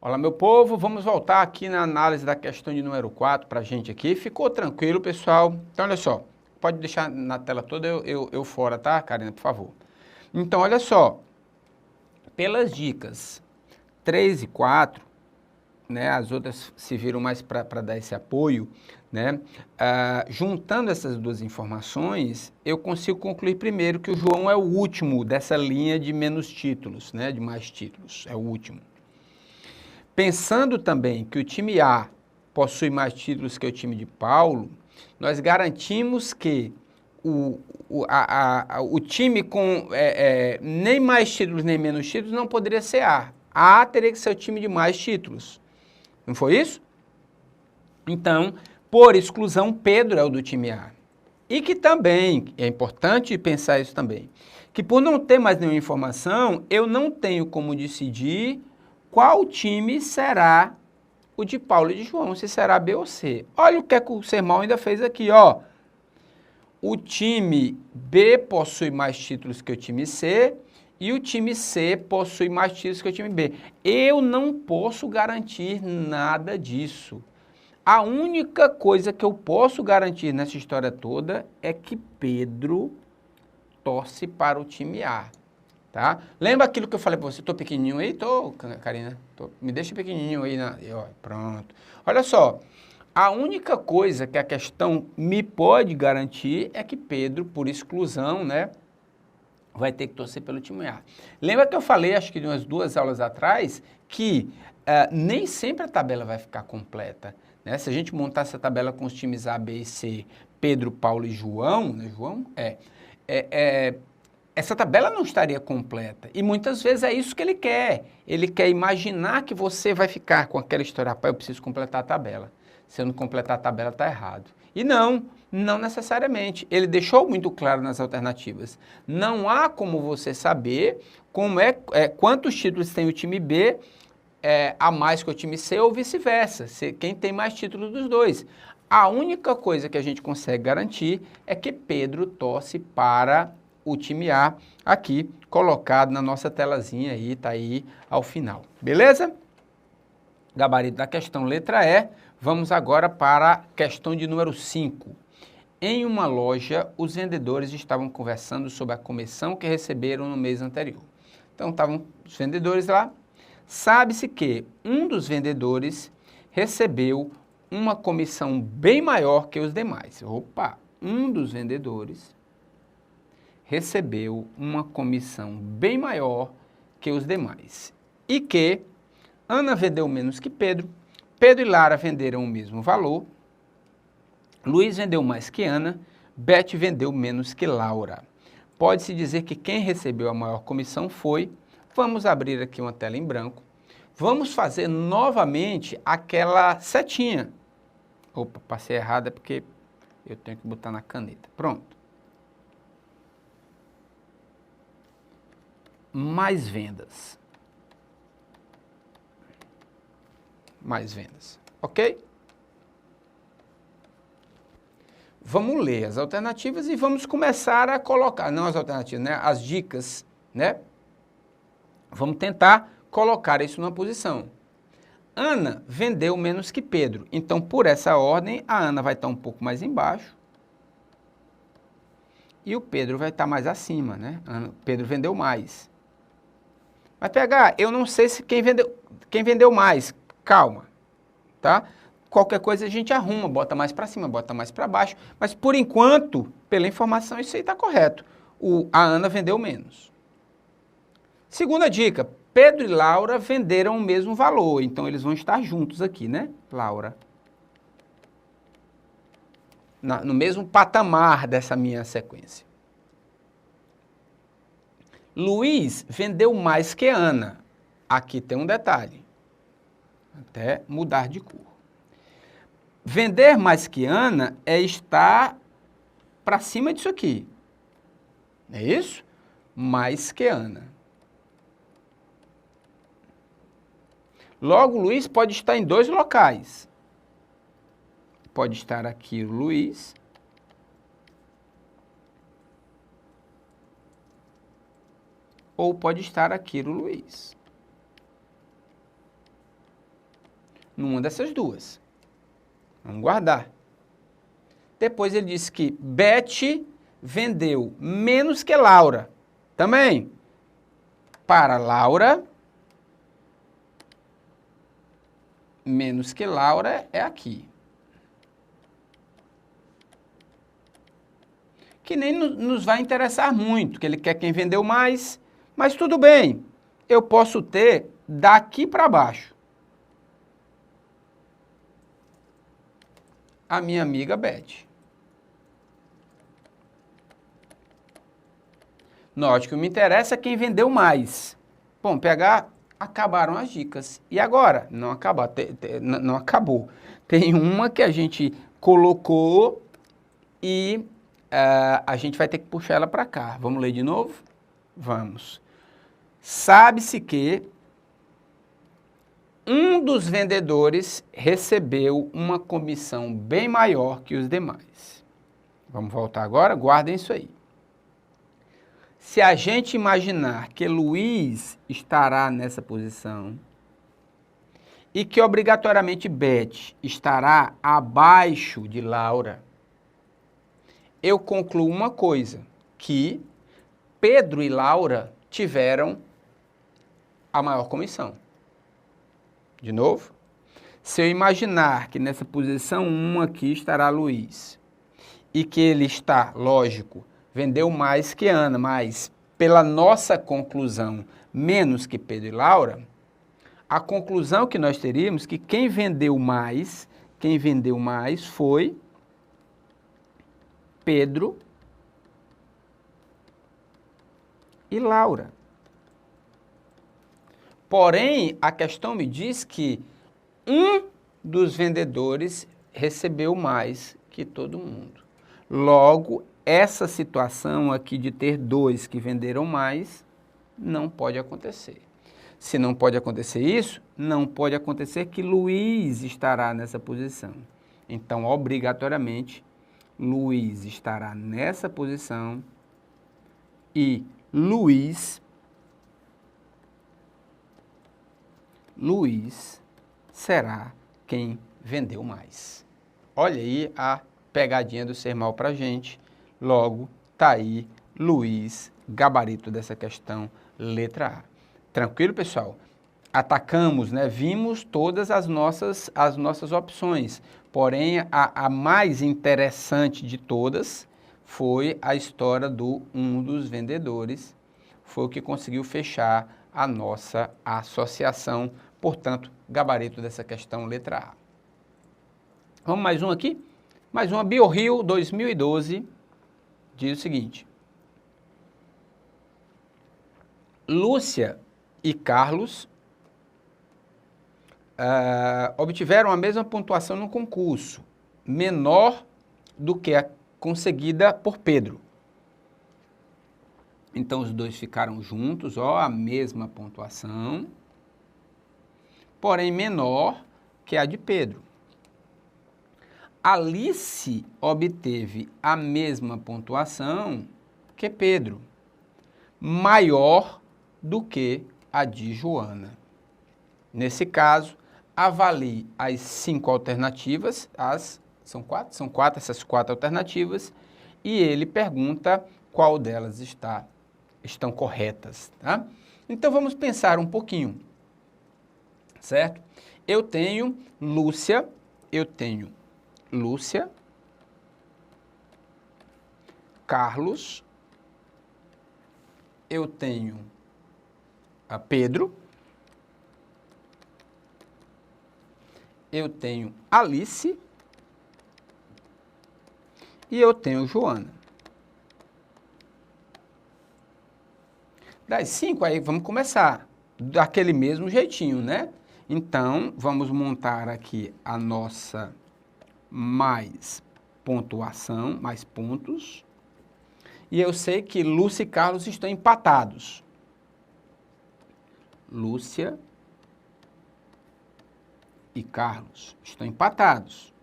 Olá, meu povo, vamos voltar aqui na análise da questão de número 4 para a gente aqui. Ficou tranquilo, pessoal? Então, olha só, pode deixar na tela toda eu fora, tá, Karina, por favor? Então, olha só, pelas dicas 3 e 4, né, as outras se viram mais para dar esse apoio, né, juntando essas duas informações, eu consigo concluir primeiro que o João é o último dessa linha de menos títulos, né, de mais títulos, é o último. Pensando também que o time A possui mais títulos que o time de Paulo, nós garantimos que o time com nem mais títulos nem menos títulos não poderia ser A. A teria que ser o time de mais títulos. Não foi isso? Então, por exclusão, Pedro é o do time A. E que também, é importante pensar isso também, que por não ter mais nenhuma informação, eu não tenho como decidir qual time será o de Paulo e de João, se será B ou C. Olha o que é que o sermão ainda fez aqui, ó. O time B possui mais títulos que o time C e o time C possui mais títulos que o time B. Eu não posso garantir nada disso. A única coisa que eu posso garantir nessa história toda é que Pedro torce para o time A, tá? Lembra aquilo que eu falei para você? Tô pequenininho aí? Tô, Karina. Me deixa pequenininho aí. Pronto. Olha só, a única coisa que a questão me pode garantir é que Pedro, por exclusão, né, vai ter que torcer pelo time A. Lembra que eu falei, acho que de umas 2 aulas atrás, que nem sempre a tabela vai ficar completa, né? Se a gente montar essa tabela com os times A, B e C, Pedro, Paulo e João, né, João? Essa tabela não estaria completa. E muitas vezes é isso que ele quer. Ele quer imaginar que você vai ficar com aquela história, rapaz, eu preciso completar a tabela. Se eu não completar a tabela, está errado. E não necessariamente. Ele deixou muito claro nas alternativas. Não há como você saber quantos títulos tem o time B a mais que o time C ou vice-versa. Quem tem mais títulos dos dois. A única coisa que a gente consegue garantir é que Pedro torce para o time A aqui colocado na nossa telazinha aí, tá aí ao final. Beleza? Gabarito da questão letra E. Vamos agora para a questão de número 5. Em uma loja, os vendedores estavam conversando sobre a comissão que receberam no mês anterior. Então, estavam os vendedores lá. Sabe-se que um dos vendedores recebeu uma comissão bem maior que os demais. Opa, um dos vendedores recebeu uma comissão bem maior que os demais. E que Ana vendeu menos que Pedro, Pedro e Lara venderam o mesmo valor, Luiz vendeu mais que Ana, Beth vendeu menos que Laura. Pode-se dizer que quem recebeu a maior comissão foi, vamos abrir aqui uma tela em branco, vamos fazer novamente aquela setinha. Opa, passei errada porque eu tenho que botar na caneta. Pronto. Mais vendas. Mais vendas. Ok? Vamos ler as alternativas e vamos começar a colocar, não as alternativas, né? As dicas, né? Vamos tentar colocar isso numa posição. Ana vendeu menos que Pedro, então por essa ordem a Ana vai estar um pouco mais embaixo e o Pedro vai estar mais acima, né? Pedro vendeu mais. Mas PH, eu não sei se quem vendeu mais. Calma, tá? Qualquer coisa a gente arruma, bota mais para cima, bota mais para baixo. Mas por enquanto, pela informação, isso aí está correto. A Ana vendeu menos. Segunda dica, Pedro e Laura venderam o mesmo valor, então eles vão estar juntos aqui, né? Laura. No mesmo patamar dessa minha sequência. Luiz vendeu mais que Ana. Aqui tem um detalhe. Até mudar de cor. Vender mais que Ana é estar para cima disso aqui. É isso? Mais que Ana. Logo, Luiz pode estar em 2 locais. Pode estar aqui o Luiz. Ou pode estar aqui o Luiz. numa dessas duas. Vamos guardar. Depois ele disse que Beth vendeu menos que Laura. Também. Para Laura, menos que Laura é aqui. Que nem nos vai interessar muito, que ele quer quem vendeu mais, mas tudo bem, eu posso ter daqui para baixo a minha amiga Beth. Note que me interessa quem vendeu mais. Bom, acabaram as dicas. E agora? Não acabou. Tem uma que a gente colocou e a gente vai ter que puxar ela para cá. Vamos ler de novo? Vamos. Sabe-se que um dos vendedores recebeu uma comissão bem maior que os demais. Vamos voltar agora? Guardem isso aí. Se a gente imaginar que Luiz estará nessa posição e que obrigatoriamente Beth estará abaixo de Laura, eu concluo uma coisa, que Pedro e Laura tiveram a maior comissão. De novo, se eu imaginar que nessa posição 1 aqui estará Luiz e que ele está, lógico, vendeu mais que Ana, mas pela nossa conclusão, menos que Pedro e Laura, a conclusão que nós teríamos que quem vendeu mais foi Pedro e Laura. Porém, a questão me diz que um dos vendedores recebeu mais que todo mundo. Logo, essa situação aqui de ter dois que venderam mais não pode acontecer. Se não pode acontecer isso, não pode acontecer que Luiz estará nessa posição. Então, obrigatoriamente, Luiz estará nessa posição e Luiz será quem vendeu mais. Olha aí a pegadinha do ser mal para a gente. Logo, tá aí Luiz, gabarito dessa questão, letra A. Tranquilo, pessoal? Atacamos, né? Vimos todas as nossas opções. Porém, a mais interessante de todas foi a história do um dos vendedores. Foi o que conseguiu fechar a nossa associação. Portanto, gabarito dessa questão, letra A. Vamos mais um aqui? Mais uma BioRio 2012. Diz o seguinte. Lúcia e Carlos obtiveram a mesma pontuação no concurso, menor do que a conseguida por Pedro. Então, os dois ficaram juntos, a mesma pontuação, porém menor que a de Pedro. Alice obteve a mesma pontuação que Pedro, maior do que a de Joana. Nesse caso, avalie as 5 alternativas, são quatro essas 4 alternativas, e ele pergunta qual delas estão corretas, tá? Então, vamos pensar um pouquinho, certo? Eu tenho Lúcia, Carlos, eu tenho a Pedro, eu tenho Alice e eu tenho Joana. Das 5, aí vamos começar daquele mesmo jeitinho, né? Então, vamos montar aqui a nossa mais pontuação, mais pontos. E eu sei que Lúcia e Carlos estão empatados. Lúcia e Carlos estão empatados.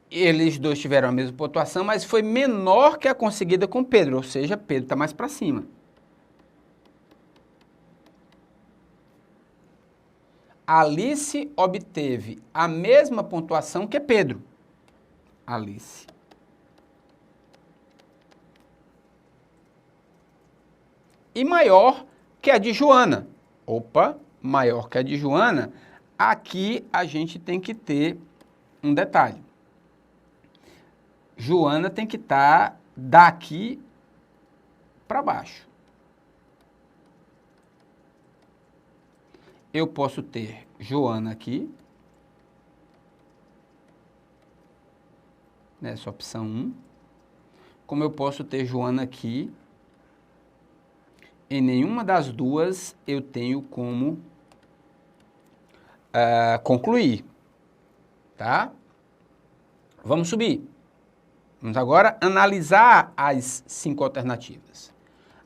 Eles dois tiveram a mesma pontuação, mas foi menor que a conseguida com Pedro, ou seja, Pedro está mais para cima. Alice obteve a mesma pontuação que Pedro. Alice. E maior que a de Joana. Opa, maior que a de Joana. Aqui a gente tem que ter um detalhe. Joana tem que estar daqui para baixo. Eu posso ter Joana aqui, nessa opção 1, como eu posso ter Joana aqui. Em nenhuma das duas eu tenho como concluir, tá? Vamos subir. Vamos agora analisar as 5 alternativas.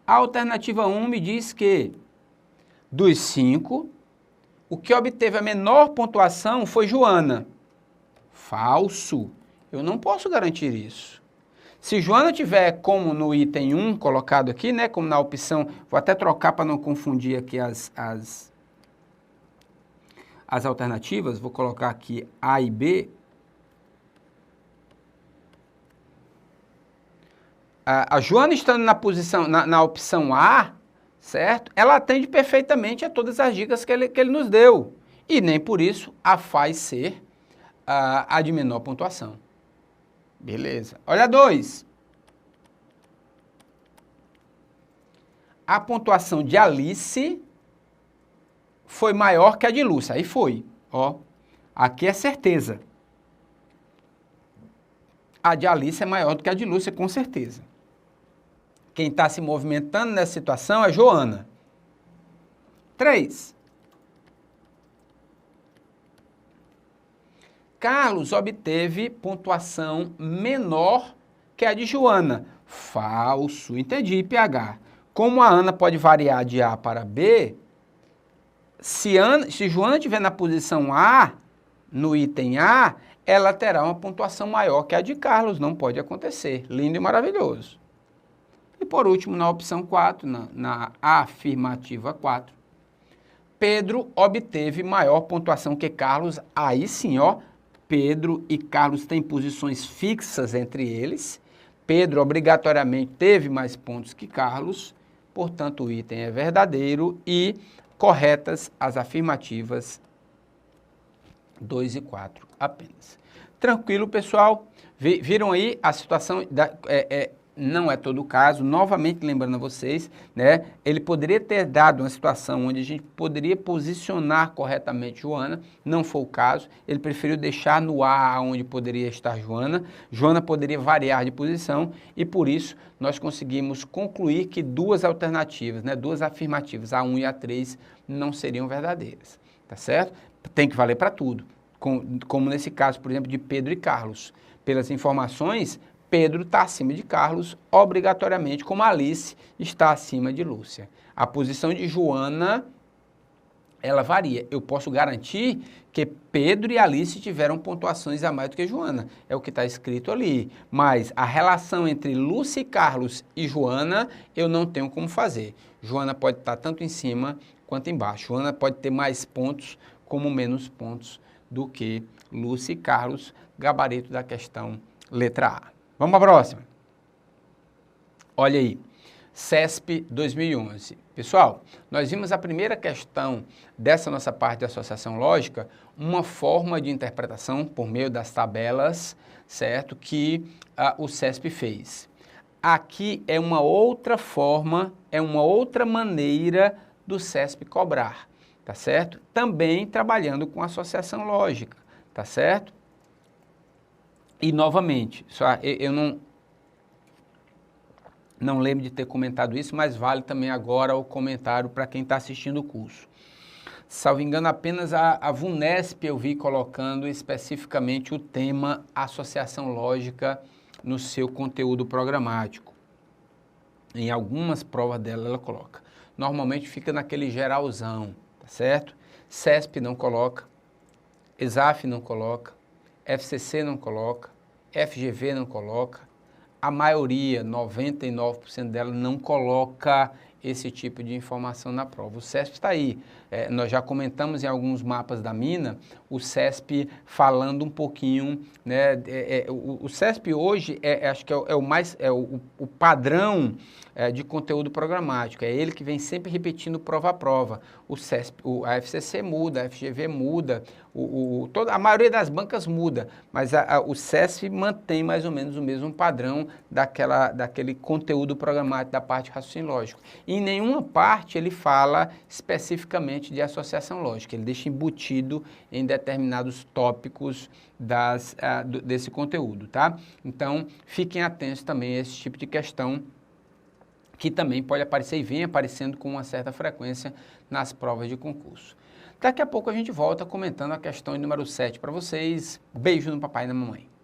A alternativa 1 me diz que dos 5, o que obteve a menor pontuação foi Joana. Falso. Eu não posso garantir isso. Se Joana tiver como no item 1 colocado aqui, né, como na opção, vou até trocar para não confundir aqui as alternativas, vou colocar aqui A e B. A Joana estando na posição, na opção A, certo? Ela atende perfeitamente a todas as dicas que ele nos deu. E nem por isso a faz ser a de menor pontuação. Beleza. Olha 2. A pontuação de Alice foi maior que a de Lúcia. Aí foi. Ó, aqui é certeza. A de Alice é maior do que a de Lúcia, com certeza. Quem está se movimentando nessa situação é Joana. 3. Carlos obteve pontuação menor que a de Joana. Falso. Entendi, PH. Como a Ana pode variar de A para B, se Joana estiver na posição A, no item A, ela terá uma pontuação maior que a de Carlos. Não pode acontecer. Lindo e maravilhoso. E por último, na opção 4, na afirmativa 4, Pedro obteve maior pontuação que Carlos. Aí sim, ó, Pedro e Carlos têm posições fixas entre eles. Pedro obrigatoriamente teve mais pontos que Carlos, portanto o item é verdadeiro e corretas as afirmativas 2 e 4 apenas. Tranquilo, pessoal? Viram aí a situação, não é todo o caso, novamente lembrando a vocês, né, ele poderia ter dado uma situação onde a gente poderia posicionar corretamente Joana, não foi o caso, ele preferiu deixar no A onde poderia estar Joana, Joana poderia variar de posição e por isso nós conseguimos concluir que 2 alternativas, né, 2 afirmativas, a 1 e a 3, não seriam verdadeiras, tá certo? Tem que valer para tudo, como nesse caso, por exemplo, de Pedro e Carlos. Pelas informações, Pedro está acima de Carlos, obrigatoriamente, como Alice está acima de Lúcia. A posição de Joana, ela varia. Eu posso garantir que Pedro e Alice tiveram pontuações a mais do que Joana. É o que está escrito ali. Mas a relação entre Lúcia e Carlos e Joana, eu não tenho como fazer. Joana pode estar tanto em cima quanto embaixo. Joana pode ter mais pontos como menos pontos do que Lúcia e Carlos, gabarito da questão letra A. Vamos para a próxima. Olha aí, CESP 2011. Pessoal, nós vimos a primeira questão dessa nossa parte de associação lógica, uma forma de interpretação por meio das tabelas, certo, que o CESP fez. Aqui é uma outra forma, é uma outra maneira do CESP cobrar, tá certo? Também trabalhando com associação lógica, tá certo? E, novamente, eu não lembro de ter comentado isso, mas vale também agora o comentário para quem está assistindo o curso. Salvo engano, apenas a VUNESP eu vi colocando especificamente o tema associação lógica no seu conteúdo programático. Em algumas provas dela, ela coloca. Normalmente fica naquele geralzão, tá certo? CESP não coloca, ESAF não coloca, FCC não coloca, FGV não coloca, a maioria, 99% dela, não coloca esse tipo de informação na prova. O CESP está aí. Nós já comentamos em alguns mapas da mina, o CESP falando um pouquinho, né? O CESP hoje acho que é o padrão de conteúdo programático. É ele que vem sempre repetindo prova a prova. O CESP, a FCC muda, a FGV muda, a maioria das bancas muda, mas o CESP mantém mais ou menos o mesmo padrão daquele conteúdo programático da parte de raciocínio lógico. E em nenhuma parte ele fala especificamente de associação lógica, ele deixa embutido em determinados tópicos desse conteúdo, tá? Então, fiquem atentos também a esse tipo de questão que também pode aparecer e vem aparecendo com uma certa frequência nas provas de concurso. Daqui a pouco a gente volta comentando a questão número 7 para vocês. Beijo no papai e na mamãe.